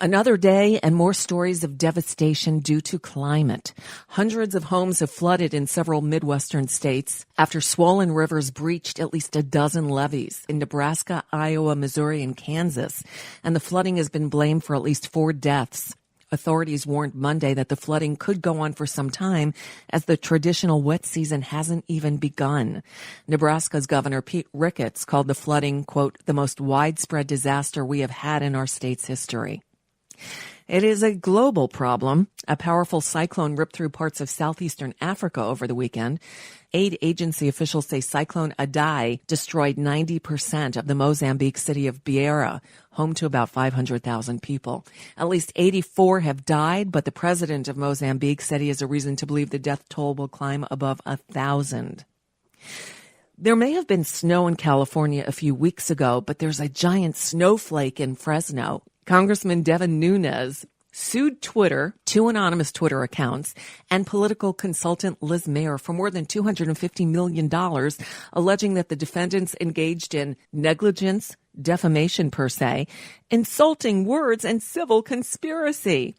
Another day and more stories of devastation due to climate. Hundreds of homes have flooded in several Midwestern states after swollen rivers breached at least a dozen levees in Nebraska, Iowa, Missouri, and Kansas. And the flooding has been blamed for at least 4 deaths. Authorities warned Monday that the flooding could go on for some time as the traditional wet season hasn't even begun. Nebraska's Governor Pete Ricketts called the flooding, quote, the most widespread disaster we have had in our state's history. It is a global problem. A powerful cyclone ripped through parts of southeastern Africa over the weekend. Aid agency officials say Cyclone Idai destroyed 90% of the Mozambique city of Beira, home to about 500,000 people. At least 84 have died, but the president of Mozambique said he has a reason to believe the death toll will climb above 1,000. There may have been snow in California a few weeks ago, but there's a giant snowflake in Fresno. Congressman Devin Nunes sued Twitter, 2 anonymous Twitter accounts, and political consultant Liz Mayer for more than $250 million, alleging that the defendants engaged in negligence, defamation per se, insulting words, and civil conspiracy.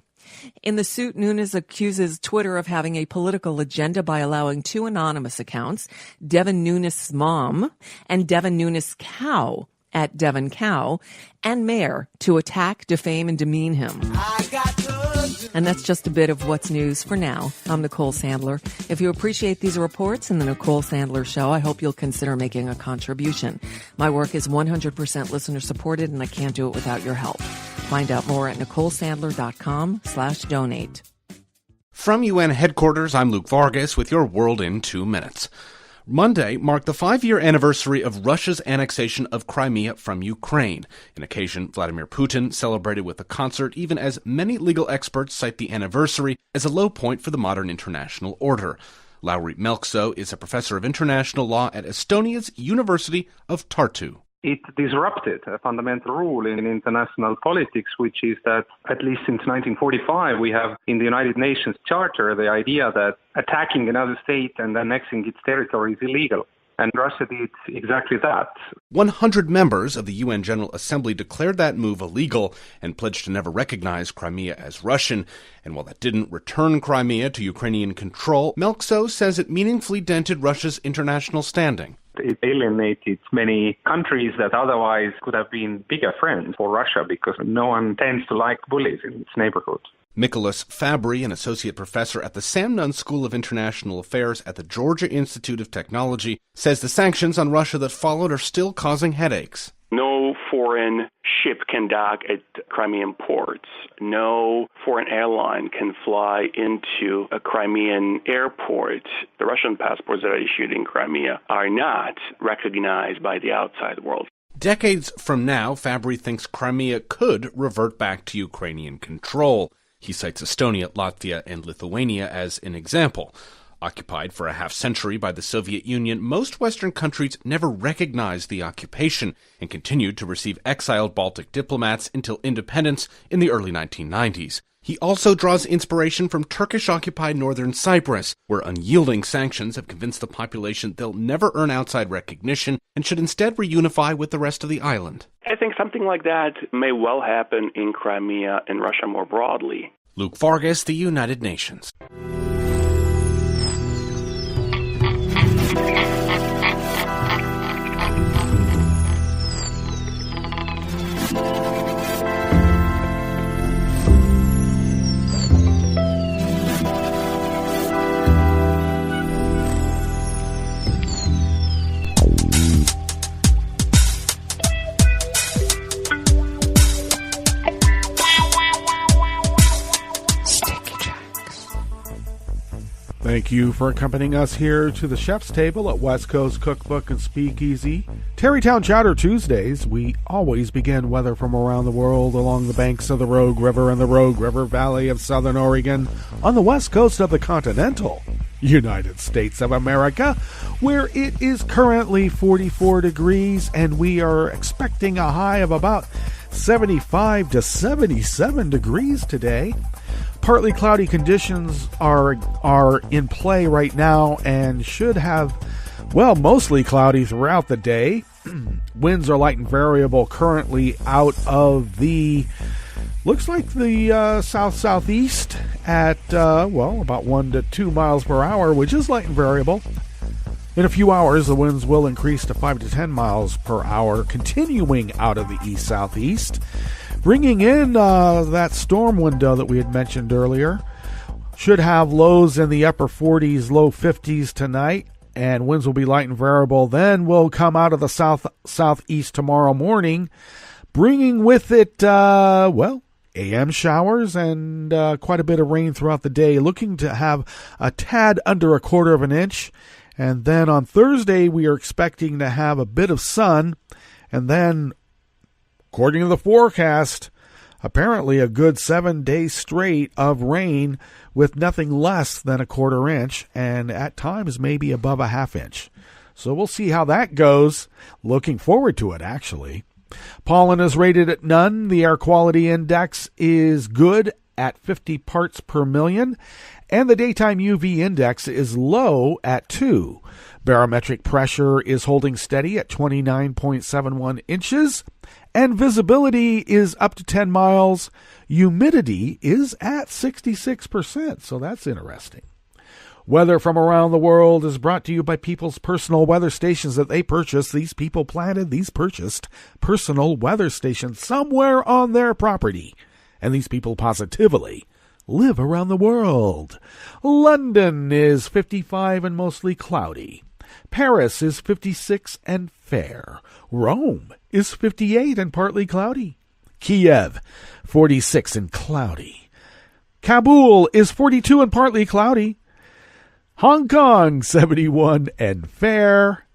In the suit, Nunes accuses Twitter of having a political agenda by allowing 2 anonymous accounts, Devin Nunes' mom and Devin Nunes' cow, at Devin Cow, and Mayer to attack, defame, and demean him. And that's just a bit of what's news for now. I'm Nicole Sandler. If you appreciate these reports and the Nicole Sandler Show, I hope you'll consider making a contribution. My work is 100% listener supported, and I can't do it without your help. Find out more at NicoleSandler.com/donate. From UN headquarters, I'm Luke Vargas with your World in 2 Minutes. Monday marked the 5-year anniversary of Russia's annexation of Crimea from Ukraine, an occasion Vladimir Putin celebrated with a concert, even as many legal experts cite the anniversary as a low point for the modern international order. Lauri Melkso is a professor of international law at Estonia's University of Tartu. It disrupted a fundamental rule in international politics, which is that at least since 1945, we have in the United Nations Charter the idea that attacking another state and annexing its territory is illegal. And Russia did exactly that. 100 members of the UN General Assembly declared that move illegal and pledged to never recognize Crimea as Russian. And while that didn't return Crimea to Ukrainian control, Melkso says it meaningfully dented Russia's international standing. It alienated many countries that otherwise could have been bigger friends for Russia because no one tends to like bullies in its neighborhood. Nicholas Fabry, an associate professor at the Sam Nunn School of International Affairs at the Georgia Institute of Technology, says the sanctions on Russia that followed are still causing headaches. No foreign ship can dock at Crimean ports. No foreign airline can fly into a Crimean airport. The Russian passports that are issued in Crimea are not recognized by the outside world. Decades from now, Fabry thinks Crimea could revert back to Ukrainian control. He cites Estonia, Latvia, and Lithuania as an example. Occupied for a half-century by the Soviet Union, most Western countries never recognized the occupation and continued to receive exiled Baltic diplomats until independence in the early 1990s. He also draws inspiration from Turkish-occupied northern Cyprus, where unyielding sanctions have convinced the population they'll never earn outside recognition and should instead reunify with the rest of the island. I think something like that may well happen in Crimea and Russia more broadly. Luke Vargas, The United Nations. Thank you for accompanying us here to the chef's table at West Coast Cookbook and Speakeasy. Tarrytown Chowder Tuesdays, we always begin weather from around the world along the banks of the Rogue River and the Rogue River Valley of southern Oregon on the west coast of the continental United States of America, where it is currently 44 degrees and we are expecting a high of about 75 to 77 degrees today. Partly cloudy conditions are in play right now and should have, mostly cloudy throughout the day. Winds are light and variable currently out of the, looks like the south-southeast at, about 1 to 2 miles per hour, which is light and variable. In a few hours, the winds will increase to 5 to 10 miles per hour, continuing out of the east-southeast. Bringing in that storm window that we had mentioned earlier. Should have lows in the upper 40s, low 50s tonight, and winds will be light and variable. Then we'll come out of the southeast tomorrow morning, bringing with it, AM showers and quite a bit of rain throughout the day. Looking to have a tad under a quarter of an inch. And then on Thursday, we are expecting to have a bit of sun, and then according to the forecast, apparently a good 7 days straight of rain with nothing less than a quarter inch and at times maybe above a half inch. So we'll see how that goes. Looking forward to it, actually. Pollen is rated at none. The air quality index is good at 50 parts per million. And the daytime UV index is low at 2. Barometric pressure is holding steady at 29.71 inches. And visibility is up to 10 miles. Humidity is at 66%, so that's interesting. Weather from around the world is brought to you by people's personal weather stations that they purchased. These people planted, these purchased personal weather stations somewhere on their property. And these people positively live around the world. London is 55 and mostly cloudy. Paris is 56 and fair. Rome is 58 and partly cloudy. Kiev, 46 and cloudy. Kabul is 42 and partly cloudy. Hong Kong, 71 and fair.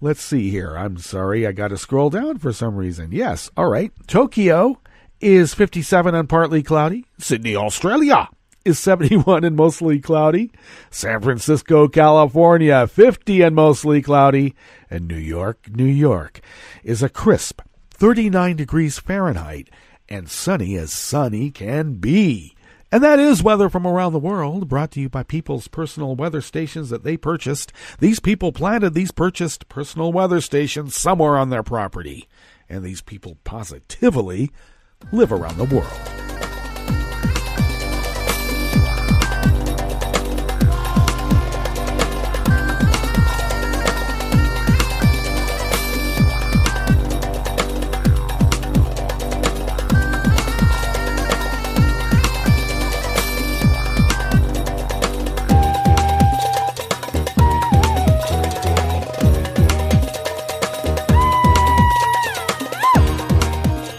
Let's see here. I'm sorry, I got to scroll down for some reason. Yes, all right. Tokyo is 57 and partly cloudy. Sydney, Australia is 71 and mostly cloudy. San Francisco, California, 50 and mostly cloudy. And New York is a crisp 39 degrees Fahrenheit and sunny as sunny can be. And that is weather from around the world, brought to you by people's personal weather stations that they purchased. These people planted these purchased personal weather stations somewhere on their property. And these people positively live around the world.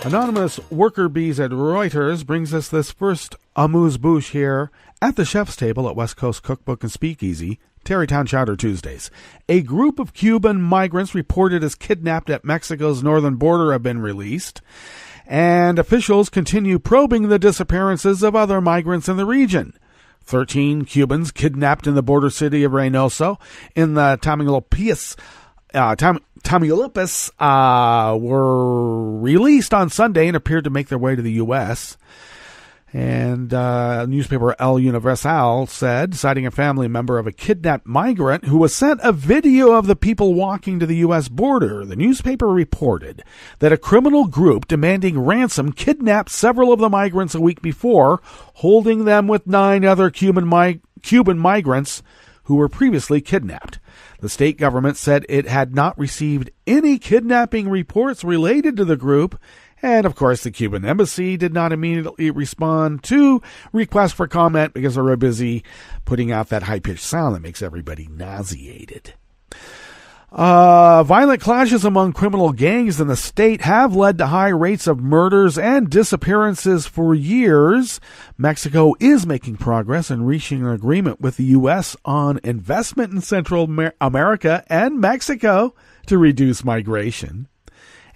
Anonymous worker bees at Reuters brings us this first amuse-bouche here at the chef's table at West Coast Cookbook and Speakeasy, Tarrytown Chowder Tuesdays. A group of Cuban migrants reported as kidnapped at Mexico's northern border have been released, and officials continue probing the disappearances of other migrants in the region. 13 Cubans kidnapped in the border city of Reynosa in the Tamaulipas were released on Sunday and appeared to make their way to the U.S. And newspaper El Universal said, citing a family member of a kidnapped migrant who was sent a video of the people walking to the U.S. border, the newspaper reported that a criminal group demanding ransom kidnapped several of the migrants a week before, holding them with 9 other Cuban migrants who were previously kidnapped. The state government said it had not received any kidnapping reports related to the group, and of course the Cuban embassy did not immediately respond to requests for comment because they were busy putting out that high-pitched sound that makes everybody nauseated. Violent clashes among criminal gangs in the state have led to high rates of murders and disappearances for years. Mexico is making progress in reaching an agreement with the U.S. on investment in Central America and Mexico to reduce migration.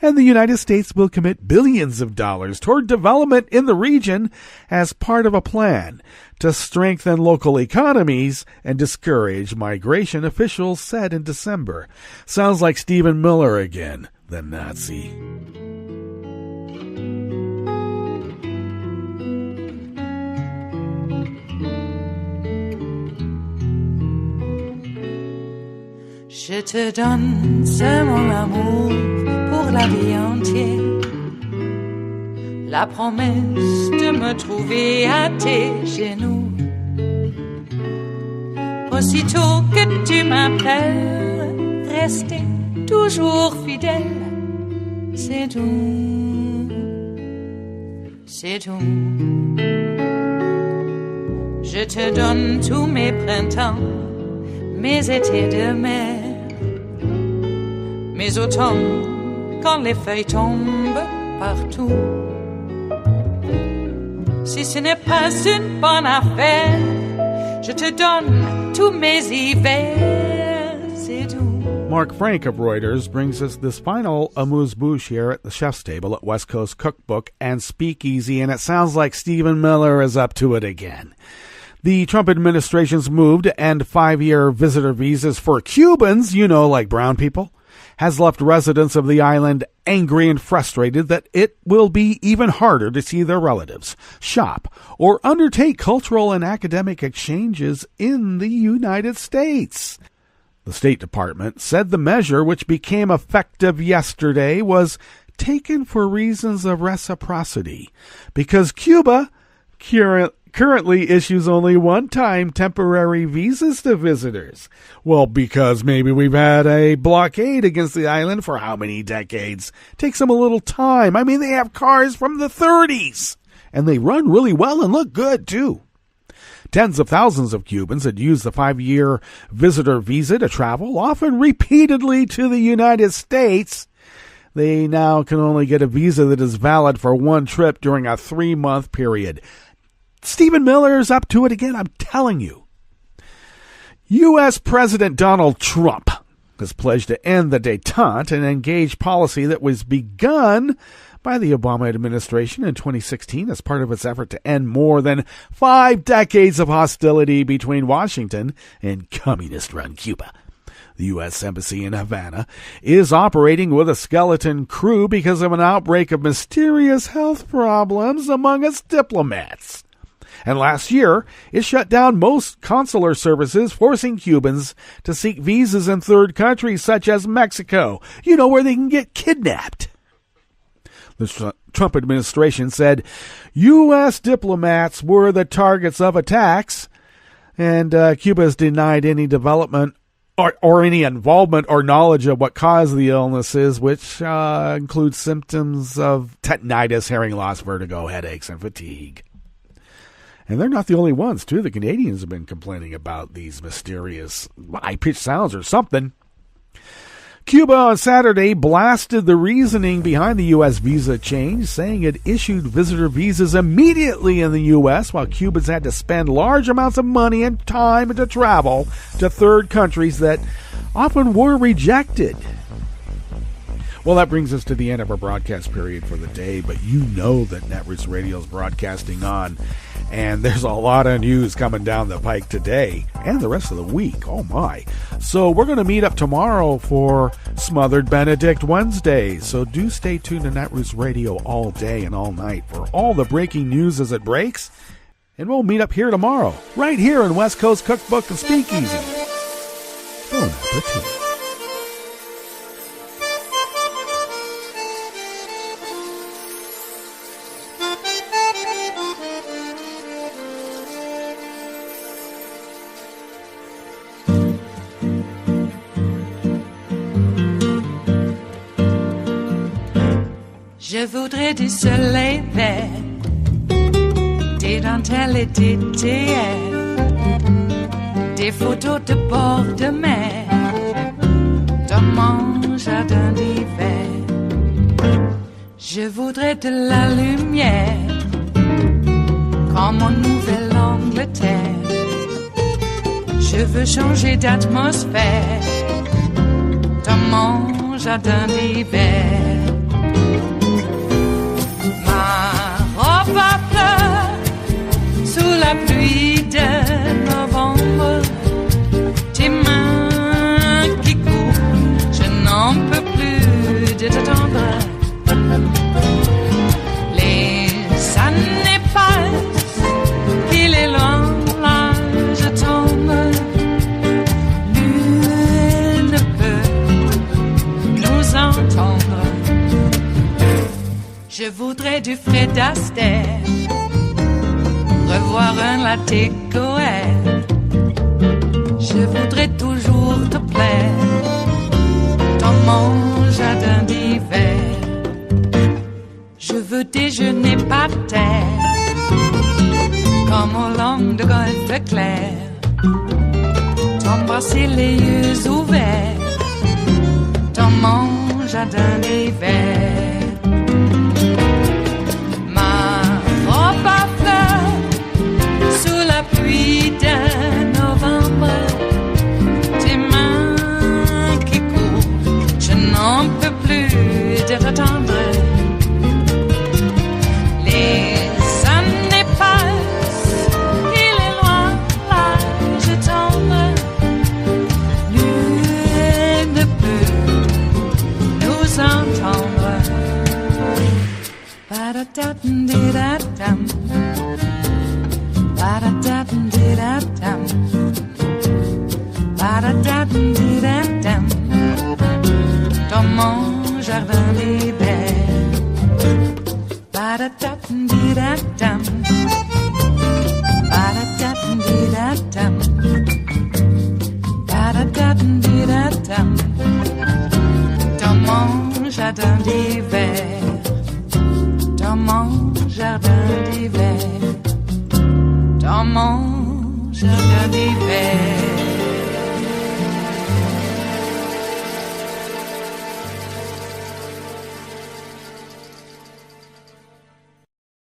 And the United States will commit billions of dollars toward development in the region as part of a plan to strengthen local economies and discourage migration, officials said in December. Sounds like Stephen Miller again, the Nazi. Je te donne ce mon amour pour la vie entière, la promesse de me trouver à tes genoux. Aussitôt que tu m'appelles, rester toujours fidèle, c'est tout, c'est tout. Je te donne tous mes printemps, mes étés de mer, mes automnes quand les feuilles tombent partout. Si ce n'est pas une bonne affaire, je te donne tous mes hivers, c'est tout. Mark Frank of Reuters brings us this final amuse-bouche here at the chef's table at West Coast Cookbook and Speakeasy, and it sounds like Stephen Miller is up to it again. The Trump administration's move to end 5-year visitor visas for Cubans, like brown people, has left residents of the island angry and frustrated that it will be even harder to see their relatives, shop, or undertake cultural and academic exchanges in the United States. The State Department said the measure, which became effective yesterday, was taken for reasons of reciprocity, because Cuba currently issues only one-time temporary visas to visitors. Well, because maybe we've had a blockade against the island for how many decades? Takes them a little time. I mean, they have cars from the 30s, and they run really well and look good, too. Tens of thousands of Cubans had used the 5-year visitor visa to travel, often repeatedly to the United States. They now can only get a visa that is valid for one trip during a 3-month period. Stephen Miller is up to it again, I'm telling you. U.S. President Donald Trump has pledged to end the détente, an engaged policy that was begun by the Obama administration in 2016 as part of its effort to end more than 5 decades of hostility between Washington and communist-run Cuba. The U.S. Embassy in Havana is operating with a skeleton crew because of an outbreak of mysterious health problems among its diplomats. And last year, it shut down most consular services, forcing Cubans to seek visas in third countries such as Mexico, where they can get kidnapped. The Trump administration said U.S. diplomats were the targets of attacks, and Cuba has denied any development or any involvement or knowledge of what caused the illnesses, which includes symptoms of tetanitis, hearing loss, vertigo, headaches, and fatigue. And they're not the only ones, too. The Canadians have been complaining about these mysterious high-pitched sounds or something. Cuba on Saturday blasted the reasoning behind the U.S. visa change, saying it issued visitor visas immediately in the U.S., while Cubans had to spend large amounts of money and time to travel to third countries that often were rejected. Well, that brings us to the end of our broadcast period for the day, but you know that Netroots Radio is broadcasting on, and there's a lot of news coming down the pike today and the rest of the week. Oh, my. So we're going to meet up tomorrow for Smothered Benedict Wednesday, so do stay tuned to Netroots Radio all day and all night for all the breaking news as it breaks, and we'll meet up here tomorrow, right here in West Coast Cookbook and Speakeasy. Bon appetit. Je voudrais du soleil vert, des dentelles et des théères, des photos de bord de mer, dans mon jardin d'hiver. Je voudrais de la lumière, comme en Nouvelle-Angleterre. Je veux changer d'atmosphère dans mon jardin d'hiver. Ma robe à fleurs sous la pluie de novembre. Tes mains qui courent, je n'en peux plus de t'attendre. Les années passent, il est loin, là je tombe. Nul ne peut nous entendre. Je voudrais du Fred Astaire, revoir un latte Goël. Je voudrais toujours te plaire dans mon jardin d'hiver. Je veux déjeuner par terre, comme au long de golfe clair, t'embrasser les yeux ouverts dans mon jardin d'hiver. Ma robe à fleurs sous la pluie de novembre. Tes mains qui courent, je n'en peux plus de t'attendre. Les années passent, il est loin, là je tombe. Nul ne peut nous entendre. Ba-da-da-dum-di-da-dum, ba-da-da-dum-di-da-dum, ba-da-da-dum-di-da-dum, dans mon jardin d'hiver. Ba-da-da-dum-di-da-dum, ba-da-da-dum-di-da-dum, ba-da-da-dum-di-da-dum, dans mon jardin d'hiver. Dans mon jardin d'hiver, dans mon jardin d'hiver.